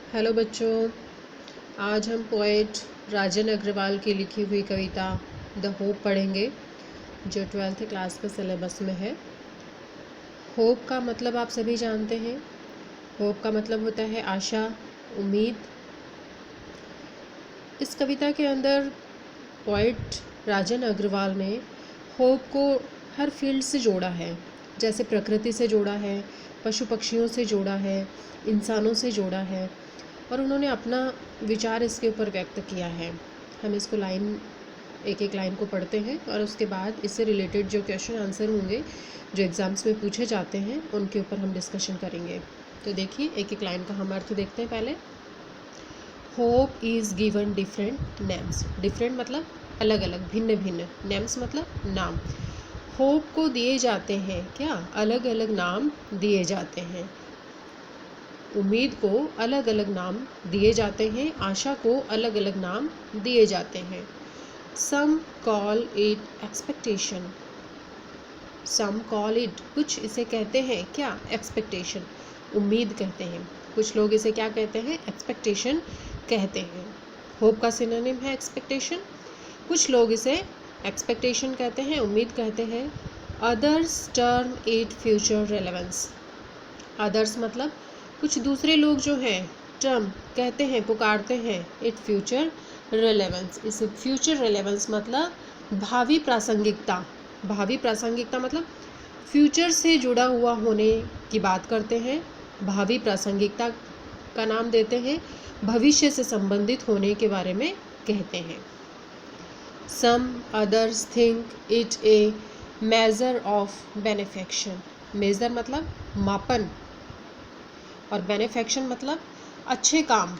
Hello बच्चों, आज हम पोएट राजन अग्रवाल की लिखी हुई कविता द होप पढ़ेंगे जो 12th क्लास के सिलेबस में है। होप का मतलब आप सभी जानते हैं। होप का मतलब होता है आशा, उम्मीद। इस कविता के अंदर पोएट राजन अग्रवाल ने होप को हर फील्ड से जोड़ा है। जैसे प्रकृति से जोड़ा है, पशु पक्षियों से जोड़ा है, इंसानों से जोड़ा है और उन्होंने अपना विचार इसके ऊपर व्यक्त किया है। हम इसको एक एक लाइन को पढ़ते हैं और उसके बाद इससे रिलेटेड जो क्वेश्चन आंसर होंगे जो एग्ज़ाम्स में पूछे जाते हैं उनके ऊपर हम डिस्कशन करेंगे। तो देखिए, एक एक लाइन का हम अर्थ देखते हैं। पहले, hope is given different names. Different मतलब अलग अलग, भिन्न भिन्न। नेम्स मतलब नाम। होप को दिए जाते हैं क्या? अलग अलग नाम दिए जाते हैं। उम्मीद को अलग अलग नाम दिए जाते हैं। आशा को अलग अलग नाम दिए जाते हैं। Some call it expectation. Some call it, कुछ इसे कहते हैं क्या? एक्सपेक्टेशन, उम्मीद कहते हैं। कुछ लोग इसे क्या कहते हैं? एक्सपेक्टेशन कहते हैं। होप का सिनोनिम है एक्सपेक्टेशन। कुछ लोग इसे एक्सपेक्टेशन कहते हैं, उम्मीद कहते हैं। Others term it future relevance. Others मतलब कुछ दूसरे लोग जो हैं टर्म कहते हैं, पुकारते हैं इट फ्यूचर रेलेवेंस। इसे फ्यूचर रेलेवेंस मतलब भावी प्रासंगिकता। भावी प्रासंगिकता मतलब फ्यूचर से जुड़ा हुआ होने की बात करते हैं। भावी प्रासंगिकता का नाम देते हैं। भविष्य से संबंधित होने के बारे में कहते हैं। Some others think it a measure of benefaction. Measure मतलब मापन और बेनिफेक्शन मतलब अच्छे काम,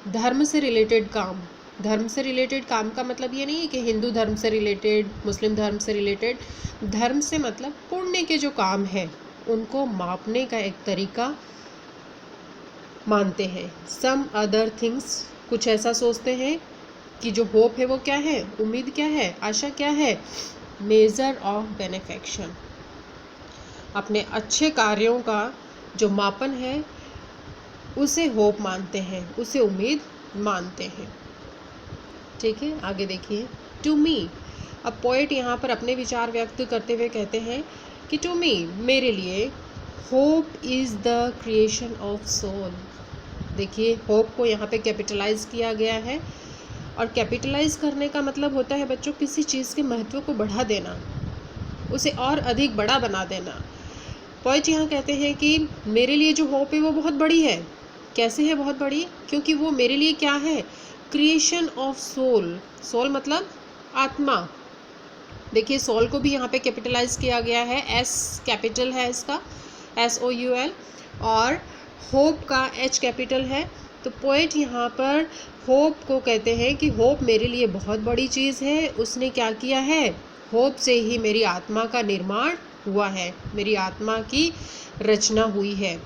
धर्म से रिलेटेड काम। धर्म से रिलेटेड काम का मतलब ये नहीं है कि हिंदू धर्म से रिलेटेड, मुस्लिम धर्म से रिलेटेड। धर्म से मतलब पुण्य के जो काम है उनको मापने का एक तरीका मानते हैं। सम अदर थिंग्स, कुछ ऐसा सोचते हैं कि जो होप है वो क्या है, उम्मीद क्या है, आशा क्या है? Measure of benefaction. अपने अच्छे कार्यों का जो मापन है उसे होप मानते हैं, उसे उम्मीद मानते हैं। ठीक है, आगे देखिए। टू मी, अब पोएट यहाँ पर अपने विचार व्यक्त करते हुए कहते हैं कि टू मी, मेरे लिए, hope is the creation of soul. देखिए, होप को यहाँ पे कैपिटलाइज किया गया है और कैपिटलाइज करने का मतलब होता है बच्चों किसी चीज़ के महत्व को बढ़ा देना, उसे और अधिक बड़ा बना देना। पोएट यहाँ कहते हैं कि मेरे लिए जो होप है वो बहुत बड़ी है। कैसे है बहुत बड़ी? क्योंकि वो मेरे लिए क्या है? Creation of soul. सोल मतलब आत्मा। देखिए, सोल को भी यहाँ पे कैपिटलाइज किया गया है। एस कैपिटल है इसका, SOUL, और होप का H कैपिटल है। तो पोएट यहाँ पर होप को कहते हैं कि होप मेरे लिए बहुत बड़ी चीज़ है। उसने क्या किया है? होप से ही मेरी आत्मा का निर्माण हुआ है, मेरी आत्मा की रचना हुई है।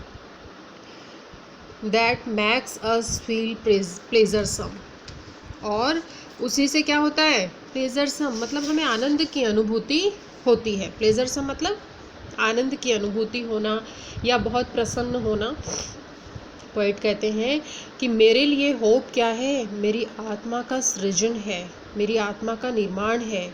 दैट मैक्स अस फील प्लेजरसम, और उसी से क्या होता है? प्लेजरसम मतलब हमें आनंद की अनुभूति होती है। प्लेजरसम मतलब आनंद की अनुभूति होना या बहुत प्रसन्न होना। पोएट कहते हैं कि मेरे लिए होप क्या है? मेरी आत्मा का सृजन है, मेरी आत्मा का निर्माण है।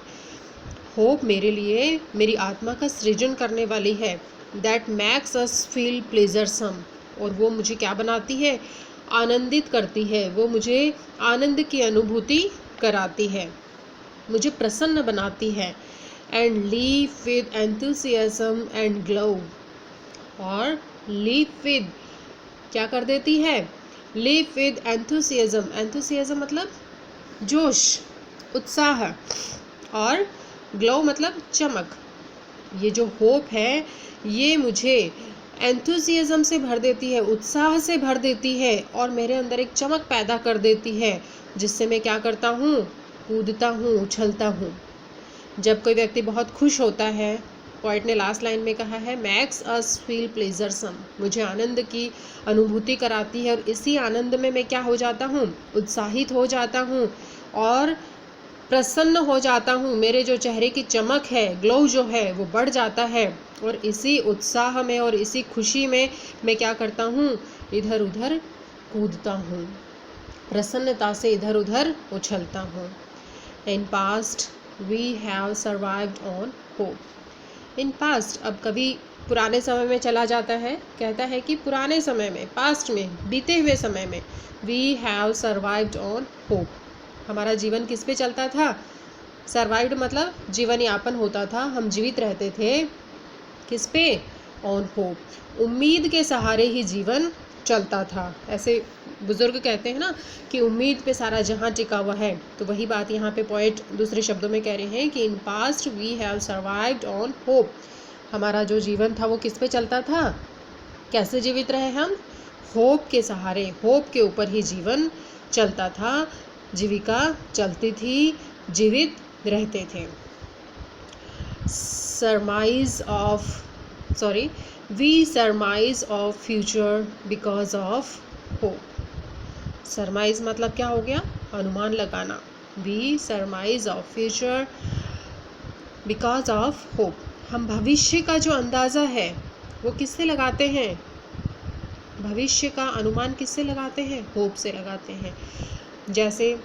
होप मेरे लिए मेरी आत्मा का सृजन करने वाली है। दैट मैक्स अस फील प्लेजरसम, और वो मुझे क्या बनाती है? आनंदित करती है। वो मुझे आनंद की अनुभूति कराती है, मुझे प्रसन्न बनाती है। And leave with enthusiasm and glow, और लीव विद क्या कर देती है? Leave with enthusiasm. एंथुसियाज्म मतलब जोश, उत्साह, और ग्लो मतलब चमक। ये जो होप है ये मुझे एंथुसियाज्म से भर देती है, उत्साह से भर देती है और मेरे अंदर एक चमक पैदा कर देती है, जिससे मैं क्या करता हूँ? कूदता हूँ, उछलता हूँ। जब कोई व्यक्ति बहुत खुश होता है, पोएट ने लास्ट लाइन में कहा है मैक्स अस फील प्लेजरसम, मुझे आनंद की अनुभूति कराती है और इसी आनंद में मैं क्या हो जाता हूँ? उत्साहित हो जाता हूँ और प्रसन्न हो जाता हूँ। मेरे जो चेहरे की चमक है, ग्लो जो है, वो बढ़ जाता है और इसी उत्साह में और इसी खुशी में मैं क्या करता हूँ? इधर उधर कूदता हूँ, प्रसन्नता से इधर उधर उछलता हूँ। In past we have survived on hope. In past, अब कभी पुराने समय में चला जाता है, कहता है कि पुराने समय में, पास्ट में, बीते हुए समय में, we have survived on hope. हमारा जीवन किस पे चलता था? सर्वाइव्ड मतलब जीवन यापन होता था, हम जीवित रहते थे किस पे? On hope. उम्मीद के सहारे ही जीवन चलता था। ऐसे बुजुर्ग कहते हैं ना कि उम्मीद पे सारा जहां टिका हुआ है, तो वही बात यहाँ पे पोएट दूसरे शब्दों में कह रहे हैं कि in past we have survived on hope. हमारा जो जीवन था वो किस पे चलता था? कैसे जीवित रहे हम? होप के सहारे, होप के ऊपर ही जीवन चलता था, जीविका चलती थी, जीवित रहते थे। We surmise of future because of hope. Surmise मतलब क्या हो गया? अनुमान लगाना। We surmise of future because of hope. हम भविष्य का जो अंदाज़ा है वो किससे लगाते हैं? भविष्य का अनुमान किससे लगाते हैं? होप से लगाते हैं। जैसे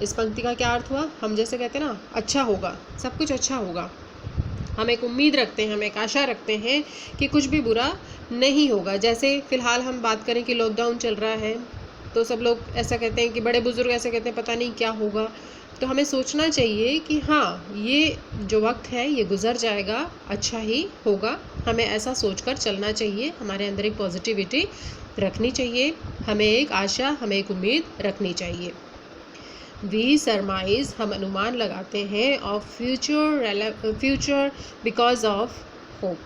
इस पंक्ति का क्या अर्थ हुआ? हम जैसे कहते हैं ना, अच्छा होगा, सब कुछ अच्छा होगा, हम एक उम्मीद रखते हैं, हम एक आशा रखते हैं कि कुछ भी बुरा नहीं होगा। जैसे फ़िलहाल हम बात करें कि लॉकडाउन चल रहा है, तो सब लोग ऐसा कहते हैं कि बड़े बुजुर्ग ऐसे कहते हैं पता नहीं क्या होगा। तो हमें सोचना चाहिए कि हाँ, ये जो वक्त है ये गुजर जाएगा, अच्छा ही होगा। हमें ऐसा सोचकर चलना चाहिए, हमारे अंदर एक पॉजिटिविटी रखनी चाहिए, हमें एक आशा, हमें एक उम्मीद रखनी चाहिए। वी सरमाइज, हम अनुमान लगाते हैं, of future because of hope.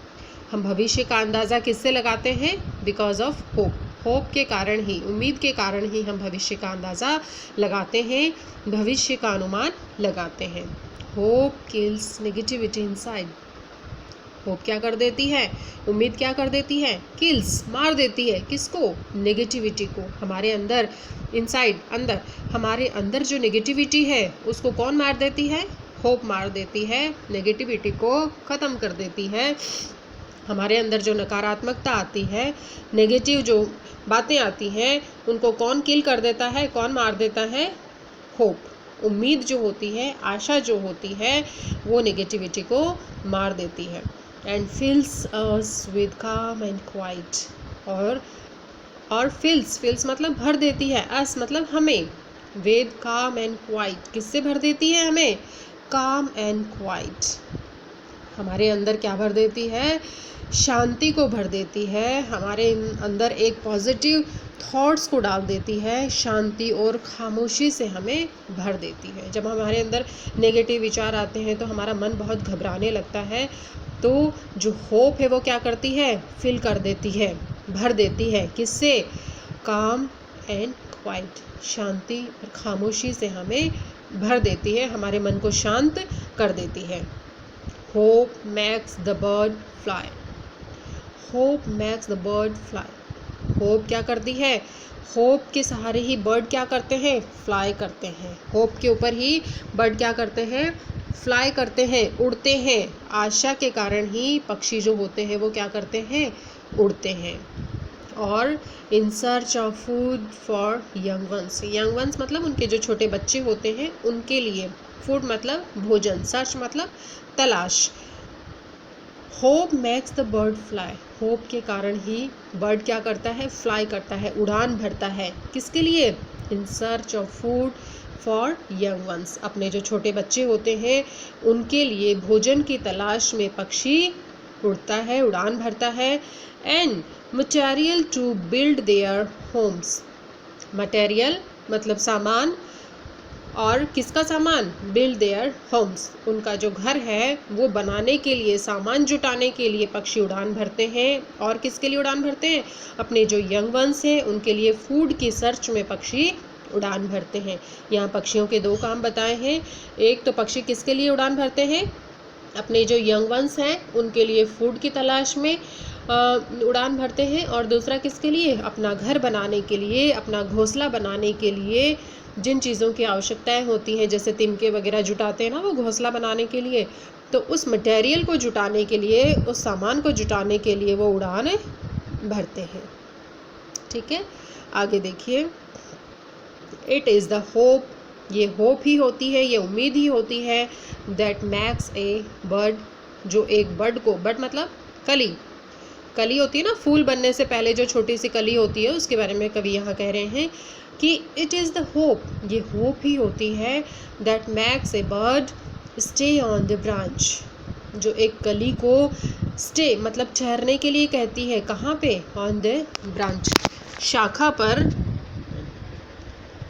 हम भविष्य का अंदाज़ा किससे लगाते हैं? Because of hope. होप के कारण ही, उम्मीद के कारण ही हम भविष्य का अंदाज़ा लगाते हैं, भविष्य का अनुमान लगाते हैं। Hope kills negativity inside. Hope क्या कर देती है? उम्मीद क्या कर देती है? किल्स, मार देती है। किसको? नेगेटिविटी को। हमारे अंदर, इनसाइड, अंदर, हमारे अंदर जो नेगेटिविटी है उसको कौन मार देती है? होप मार देती है, नेगेटिविटी को ख़त्म कर देती है। हमारे अंदर जो नकारात्मकता आती है, नेगेटिव जो बातें आती हैं, उनको कौन किल कर देता है, कौन मार देता है? होप। उम्मीद जो होती है, आशा जो होती है, वो नेगेटिविटी को मार देती है। एंड फिल्स अस विद काम एंड क्वाइट। और फिल्स मतलब भर देती है, अस मतलब हमें, विद काम एंड क्वाइट, किससे भर देती है हमें? काम एंड क्वाइट। हमारे अंदर क्या भर देती है? शांति को भर देती है, हमारे अंदर एक पॉजिटिव थॉट्स को डाल देती है, शांति और खामोशी से हमें भर देती है। जब हमारे अंदर नेगेटिव विचार आते हैं तो हमारा मन बहुत घबराने लगता है, तो जो होप है वो क्या करती है? फिल कर देती है, भर देती है। किससे? काम एंड क्वाइट, शांति और खामोशी से हमें भर देती है, हमारे मन को शांत कर देती है। Hope makes the bird fly. Hope makes the bird fly. Hope क्या करती है? होप के सहारे ही बर्ड क्या करते हैं? फ्लाई करते हैं। होप के ऊपर ही बर्ड क्या करते हैं? फ्लाई करते हैं, उड़ते हैं। आशा के कारण ही पक्षी जो होते हैं वो क्या करते हैं? उड़ते हैं। और in search of food for young ones. Young ones मतलब उनके जो छोटे बच्चे होते हैं उनके लिए। फूड मतलब भोजन, सर्च मतलब तलाश। Hope makes the bird fly. Hope के कारण ही बर्ड क्या करता है? फ्लाई करता है, उड़ान भरता है। किसके लिए? In search of food for young ones. अपने जो छोटे बच्चे होते हैं उनके लिए भोजन की तलाश में पक्षी उड़ता है, उड़ान भरता है। And material to build their homes. Material मतलब सामान, और किसका सामान? Build their homes. उनका जो घर है वो बनाने के लिए, सामान जुटाने के लिए पक्षी उड़ान भरते हैं। और किसके लिए उड़ान भरते हैं? अपने जो यंग वंस हैं उनके लिए फूड की सर्च में पक्षी उड़ान भरते हैं। यहाँ पक्षियों के दो काम बताए हैं। एक तो पक्षी किसके लिए उड़ान भरते हैं? अपने जो यंग वंस हैं उनके लिए फूड की तलाश में उड़ान भरते हैं। और दूसरा किसके लिए? अपना घर बनाने के लिए, अपना घोंसला बनाने के लिए। जिन चीज़ों की आवश्यकताएं होती हैं, जैसे तिनके वगैरह जुटाते हैं ना वो घोंसला बनाने के लिए, तो उस मटेरियल को जुटाने के लिए, उस सामान को जुटाने के लिए वो उड़ान भरते हैं। ठीक है। आगे देखिए, इट इज़ द होप, ये होप ही होती है, ये उम्मीद ही होती है, दैट मैक्स ए बर्ड, जो एक बर्ड को, बर्ड मतलब कली, कली होती है ना, फूल बनने से पहले जो छोटी सी कली होती है, उसके बारे में कवि यहाँ कह रहे हैं कि इट इज़ द होप, ये होप ही होती है, that max A bird stay on the branch, जो एक कली को स्टे मतलब ठहरने के लिए कहती है, कहाँ पे, ऑन द ब्रांच,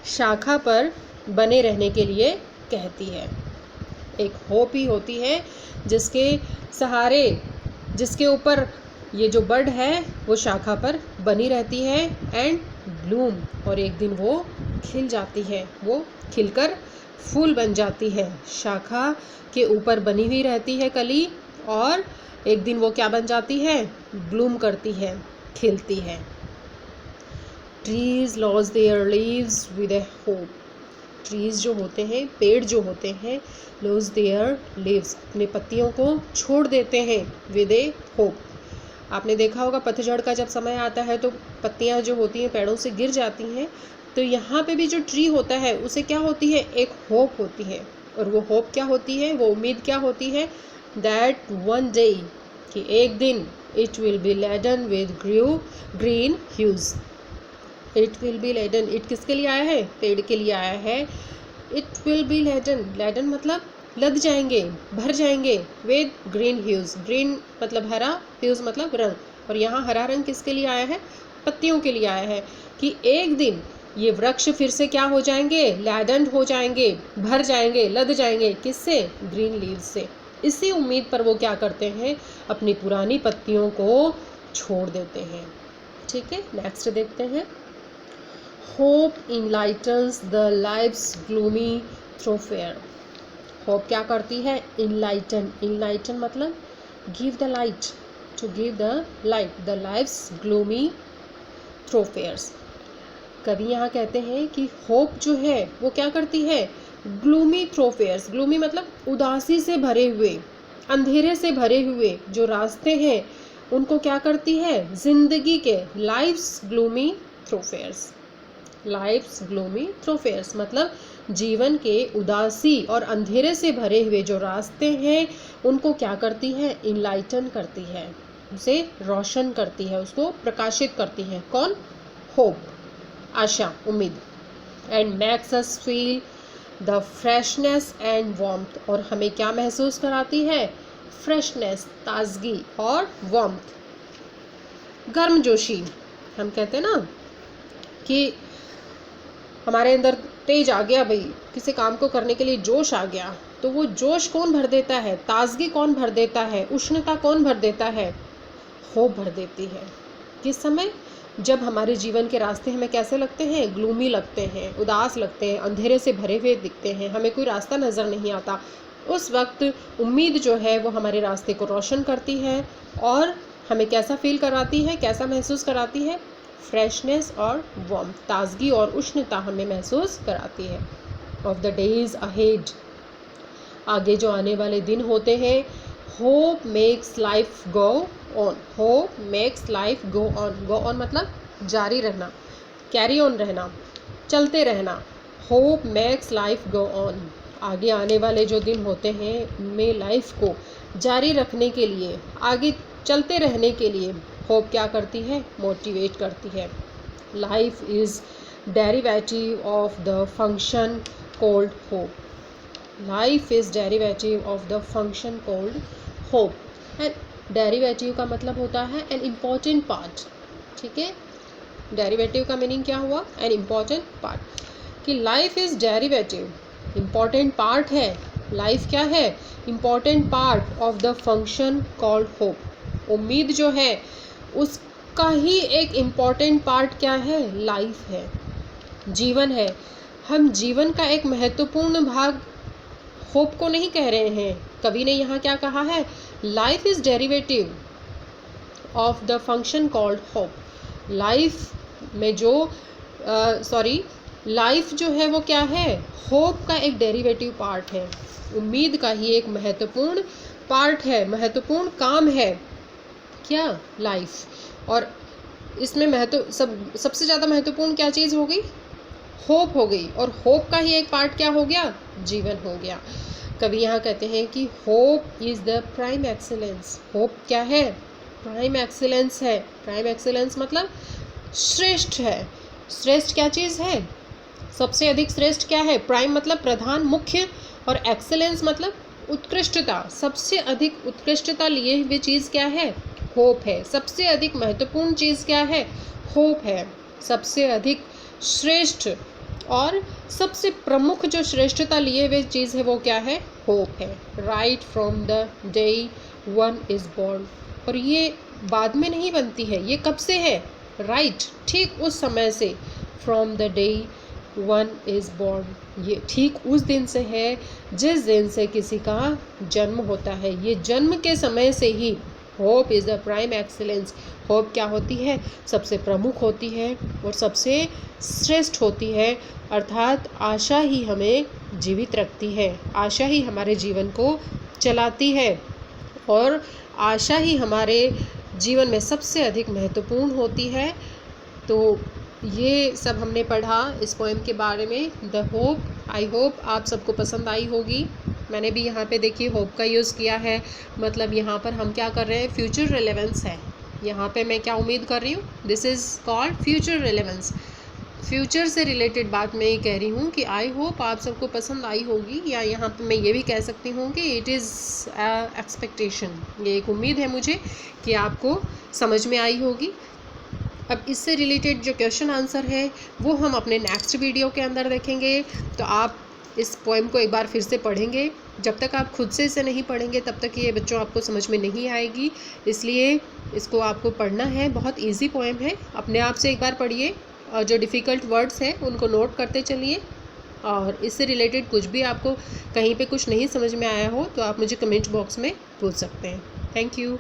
शाखा पर बने रहने के लिए कहती है। एक होप ही होती है जिसके सहारे, जिसके ऊपर ये जो बर्ड है वो शाखा पर बनी रहती है, एंड ब्लूम, और एक दिन वो खिल जाती है, वो खिलकर फूल बन जाती है, शाखा के ऊपर बनी हुई रहती है कली, और एक दिन वो क्या बन जाती है, ब्लूम करती है, खिलती है। Trees loss there leaves with a hope, trees जो होते हैं, पेड़ जो होते हैं, लॉस देयर लीव्स, अपने पत्तियों को छोड़ देते हैं, विद ए होप। आपने देखा होगा पतझड़ का जब समय आता है तो पत्तियां जो होती हैं पेड़ों से गिर जाती हैं, तो यहाँ पे भी जो ट्री होता है उसे क्या होती है, एक होप होती है, और वो होप क्या होती है, वो उम्मीद क्या होती है, दैट वन डे, कि एक दिन, it will be laden with green hues, it will be laden, it किसके लिए आया है, पेड़ के लिए आया है, it will be laden, laden मतलब लद जाएंगे, भर जाएंगे, विद ग्रीन ह्यूज, ग्रीन मतलब हरा, ह्यूज मतलब रंग, और यहाँ हरा रंग किसके लिए आया है, पत्तियों के लिए आया है, कि एक दिन ये वृक्ष फिर से क्या हो जाएंगे, लैडन हो जाएंगे, भर जाएंगे, लद जाएंगे, किससे, ग्रीन लीव्स से। इसी उम्मीद पर वो क्या करते हैं, अपनी पुरानी पत्तियों को छोड़ देते हैं। ठीक है, नेक्स्ट देखते हैं। Hope enlightens the life's gloomy thoroughfare, hope क्या करती है, इनलाइटन मतलब give the light, to give the light, the life's gloomy thoroughfares. कवि यहाँ कहते हैं कि होप जो है वो क्या करती है, ग्लूमी थ्रोफेयर्स, ग्लूमी मतलब उदासी से भरे हुए, अंधेरे से भरे हुए जो रास्ते हैं उनको क्या करती है, जिंदगी के, लाइफ्स ग्लूमी थ्रोफेयर्स, लाइफ्स ग्लूमी थ्रोफेयर्स मतलब जीवन के उदासी और अंधेरे से भरे हुए जो रास्ते हैं उनको क्या करती है, इनलाइटन करती है, उसे रोशन करती है, उसको प्रकाशित करती है, कौन, होप, आशा, उम्मीद, and makes us feel the freshness and warmth, और हमें क्या महसूस कराती है, फ्रेशनेस, ताजगी, और वार्मथ, गर्मजोशी। हम कहते हैं ना कि हमारे अंदर तेज आ गया भाई, किसी काम को करने के लिए जोश आ गया, तो वो जोश कौन भर देता है, ताजगी कौन भर देता है, उष्णता कौन भर देता है, होप भर देती है। किस समय, जब हमारे जीवन के रास्ते हमें कैसे लगते हैं, ग्लूमी लगते हैं, उदास लगते हैं, अंधेरे से भरे हुए दिखते हैं, हमें कोई रास्ता नज़र नहीं आता, उस वक्त उम्मीद जो है वो हमारे रास्ते को रोशन करती है, और हमें कैसा फील कराती है, कैसा महसूस कराती है, फ्रेशनेस और वार्म, ताजगी और उष्णता हमें महसूस कराती है। ऑफ द डेज अहेड, आगे जो आने वाले दिन होते हैं, hope makes life go on, hope makes life go on, go on मतलब जारी रहना, कैरी ऑन रहना, चलते रहना, hope makes life go on, आगे आने वाले जो दिन होते हैं उनमें लाइफ को जारी रखने के लिए, आगे चलते रहने के लिए होप क्या करती है, मोटिवेट करती है। Life is derivative of the function called hope, life is derivative of the function called hope, and derivative का मतलब होता है एन इम्पॉर्टेंट पार्ट। ठीक है, डेरिवेटिव का मीनिंग क्या हुआ, एन इम्पॉर्टेंट पार्ट, कि life is derivative, important part है, लाइफ क्या है, important part of the function called hope, उम्मीद जो है उसका ही एक इम्पॉर्टेंट पार्ट क्या है, लाइफ है, जीवन है। हम जीवन का एक महत्वपूर्ण भाग होप को नहीं कह रहे हैं, कवि ने यहाँ क्या कहा है, life is derivative of the function called hope, life में जो लाइफ जो है वो क्या है, होप का एक डेरिवेटिव पार्ट है, उम्मीद का ही एक महत्वपूर्ण पार्ट है, महत्वपूर्ण काम है, क्या, लाइफ। और इसमें सबसे ज़्यादा महत्वपूर्ण क्या चीज़ हो गई? होप हो गई। और होप का ही एक पार्ट क्या हो गया? जीवन हो गया। कवि यहाँ कहते हैं कि hope is the prime excellence. Hope क्या है? प्राइम एक्सीलेंस है। प्राइम एक्सीलेंस मतलब श्रेष्ठ है। श्रेष्ठ क्या चीज़ है? सबसे अधिक श्रेष्ठ क्या है? प्राइम मतलब प्रधान, मुख्य, और एक्सेलेंस मतलब उत्कृष्टता। सबसे अधिक उत्कृष्टता लिए हुए चीज़ क्या है? होप है। सबसे अधिक महत्वपूर्ण चीज़ क्या है? होप है। सबसे अधिक श्रेष्ठ और सबसे प्रमुख जो श्रेष्ठता लिए हुए चीज़ है वो क्या है? होप है। Right from the day one is born. और ये बाद में नहीं बनती है, ये कब से है? राइट, ठीक उस समय से। From the day one is born, ये ठीक उस दिन से है जिस दिन से किसी का जन्म होता है। ये जन्म के समय से ही hope is the prime excellence. Hope क्या होती है? सबसे प्रमुख होती है और सबसे श्रेष्ठ होती है। अर्थात आशा ही हमें जीवित रखती है, आशा ही हमारे जीवन को चलाती है और आशा ही हमारे जीवन में सबसे अधिक महत्वपूर्ण होती है। तो ये सब हमने पढ़ा इस पोएम के बारे में, द होप। आई होप आप सबको पसंद आई होगी। मैंने भी यहाँ पे देखिए होप का यूज़ किया है, मतलब यहाँ पर हम क्या कर रहे हैं? फ्यूचर रिलेवेंस है। यहाँ पे मैं क्या उम्मीद कर रही हूँ? This is called future relevance. Future से रिलेटेड बात मैं ये कह रही हूँ कि आई होप आप सबको पसंद आई होगी, या यहाँ पे मैं ये भी कह सकती हूँ कि इट इज़ एक्सपेक्टेशन। ये एक उम्मीद है मुझे कि आपको समझ में आई होगी। अब इससे रिलेटेड जो क्वेश्चन आंसर है वो हम अपने नेक्स्ट वीडियो के अंदर देखेंगे। तो आप इस पोएम को एक बार फिर से पढ़ेंगे। जब तक आप खुद से इसे नहीं पढ़ेंगे तब तक ये बच्चों आपको समझ में नहीं आएगी, इसलिए इसको आपको पढ़ना है। बहुत इजी पोएम है, अपने आप से एक बार पढ़िए और जो डिफ़िकल्ट वर्ड्स हैं उनको नोट करते चलिए। और इससे रिलेटेड कुछ भी आपको कहीं पे कुछ नहीं समझ में आया हो तो आप मुझे कमेंट बॉक्स में पूछ सकते हैं। Thank you.